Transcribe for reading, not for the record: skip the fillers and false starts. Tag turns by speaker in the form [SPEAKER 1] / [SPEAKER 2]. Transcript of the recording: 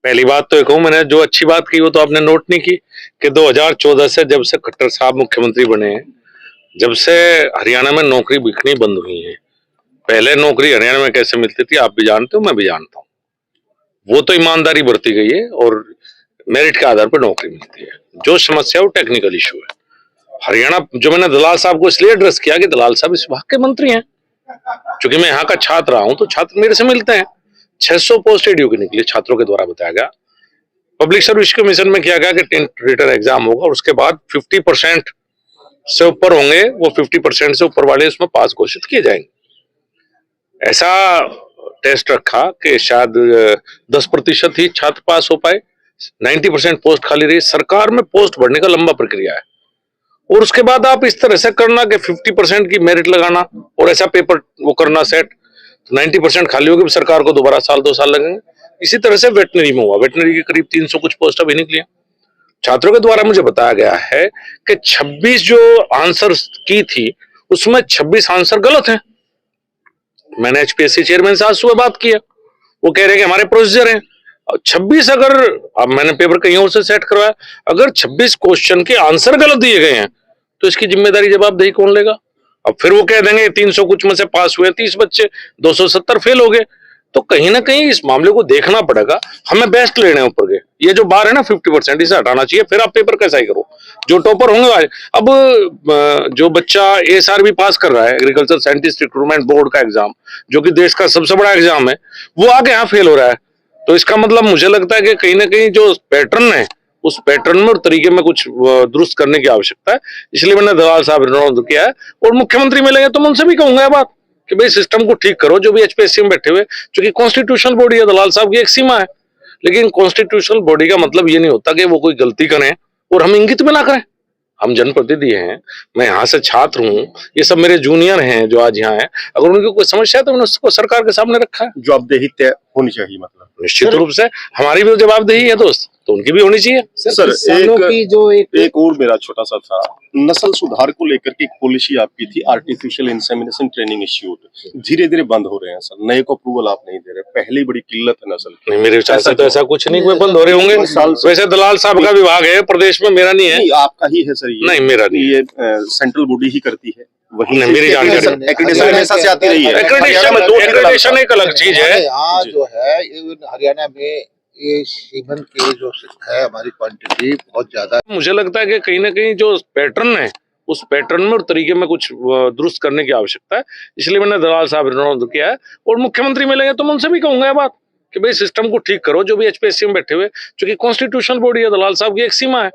[SPEAKER 1] पहली बात तो एक हूँ, मैंने जो अच्छी बात की वो तो आपने नोट नहीं की कि 2014 से जब से खट्टर साहब मुख्यमंत्री बने हैं, जब से हरियाणा में नौकरी बिकनी बंद हुई है। पहले नौकरी हरियाणा में कैसे मिलती थी आप भी जानते हो, मैं भी जानता हूँ। वो तो ईमानदारी बरती गई है और मेरिट के आधार पर नौकरी मिलती है। जो समस्या वो टेक्निकल इशू है। हरियाणा जो मैंने दलाल साहब को इसलिए एड्रेस किया कि दलाल साहब इस विभाग के मंत्री हैं। चूंकि मैं यहाँ का छात्र रहा हूं तो छात्र मेरे से मिलते हैं। 600 पोस्ट एडीओ की निकली छात्रों के द्वारा बताया गया। पब्लिक सर्विस कमीशन में किया गया कि रिटन एग्जाम होगा और उसके बाद 50% से ऊपर होंगे, वो 50% से ऊपर वाले उसमें पास घोषित किए जाएंगे। ऐसा टेस्ट रखा कि शायद 10% ही छात्र पास हो पाए। 90% पोस्ट खाली रही। सरकार में पोस्ट भरने का लंबा प्रक्रिया है और उसके बाद आप इस तरह से करना कि 50% की मेरिट लगाना और ऐसा पेपर वो करना सेट, 90% खाली होगी, सरकार को दोबारा साल 2 साल लगेंगे। इसी तरह से वेटनरी में हुआ। वेटनरी के करीब 300 कुछ पोस्ट अभी निकली। छात्रों के द्वारा मुझे बताया गया है कि 26 जो आंसर की थी उसमें 26 आंसर गलत हैं। मैंने एचपीएससी चेयरमैन से आज सुबह बात की है, वो कह रहे हैं कि हमारे प्रोसीजर हैं। 26 अगर अब मैंने पेपर कहीं और से सेट करवाया, अगर 26 क्वेश्चन के आंसर गलत दिए गए हैं तो इसकी जिम्मेदारी जवाबदेही कौन लेगा? अब फिर वो कह देंगे 300 कुछ में से पास हुए 30 बच्चे, 270 फेल हो गए। तो कहीं ना कहीं इस मामले को देखना पड़ेगा। हमें बेस्ट लेने ऊपर के ये जो बार है ना 50%, इसे हटाना चाहिए। फिर आप पेपर कैसा ही करो, जो टॉपर होंगे आज। अब जो बच्चा एएसआर भी पास कर रहा है, एग्रीकल्चर साइंटिस्ट रिक्रूटमेंट बोर्ड का एग्जाम, जो कि देश का सबसे बड़ा एग्जाम है, वो आगे यहाँ फेल हो रहा है। तो इसका मतलब मुझे लगता है कि कहीं ना कहीं जो पैटर्न है उस पैटर्न में और तरीके में कुछ दुरुस्त करने की आवश्यकता है। इसलिए मैंने दलाल साहब ने अनुरोध किया है और मुख्यमंत्री मिलेंगे तो मैं उनसे भी कहूंगा बात कि भाई सिस्टम को ठीक करो। जो भी एचपीएससी में बैठे हुए, क्योंकि कॉन्स्टिट्यूशनल बॉडी है, दलाल साहब की एक सीमा है, लेकिन कॉन्स्टिट्यूशनल बॉडी का मतलब ये नहीं होता कि वो कोई गलती करें और हम इंगित में ना करें। हम जनप्रतिनिधि हैं, मैं यहाँ से छात्र हूँ, ये सब मेरे जूनियर हैं जो आज यहाँ हैं। अगर उनकी कोई समस्या है तो मैंने उसको सरकार के सामने रखा है।
[SPEAKER 2] जवाबदेही तय होनी चाहिए, मतलब
[SPEAKER 1] निश्चित रूप से हमारी भी जवाबदेही है दोस्त, तो उनकी भी होनी चाहिए।
[SPEAKER 2] सर एक और मेरा छोटा सा था, नस्ल सुधार को लेकर के एक पॉलिसी आपकी थी, आर्टिफिशियल इंसेमिनेशन ट्रेनिंग इंस्टीट्यूट धीरे धीरे बंद हो रहे हैं सर, नए को अप्रूवल आप नहीं दे रहे, पहली बड़ी किल्लत है नस्ल।
[SPEAKER 1] नहीं, मेरे विचार से तो ऐसा कुछ नहीं, कोई बंद हो रहे होंगे। वैसे दलाल साहब का विभाग है प्रदेश में, मेरा नहीं है।
[SPEAKER 2] आपका ही है सर ये?
[SPEAKER 1] नहीं, मेरा नहीं,
[SPEAKER 2] ये सेंट्रल बॉडी ही करती है। वही
[SPEAKER 1] मेरी जानकारी
[SPEAKER 2] एक्रेडिटेशन हमेशा से आती रही है।
[SPEAKER 1] एक्रेडिटेशन एक अलग चीज है।
[SPEAKER 3] यहाँ जो है हरियाणा में ये सीमन के जो है हमारी क्वांटिटी बहुत ज्यादा है।
[SPEAKER 1] मुझे लगता है कि कहीं ना कहीं जो पैटर्न है उस पैटर्न में और तरीके में कुछ दुरुस्त करने की आवश्यकता है। इसलिए मैंने दलाल साहब ने अनुरोध किया है और मुख्यमंत्री मिलेंगे तो मैं उनसे भी कहूंगा ये बात कि भाई सिस्टम को ठीक करो। जो भी एचपीएससी में बैठे हुए, क्योंकि कॉन्स्टिट्यूशनल बॉडी है, दलाल साहब की एक सीमा है।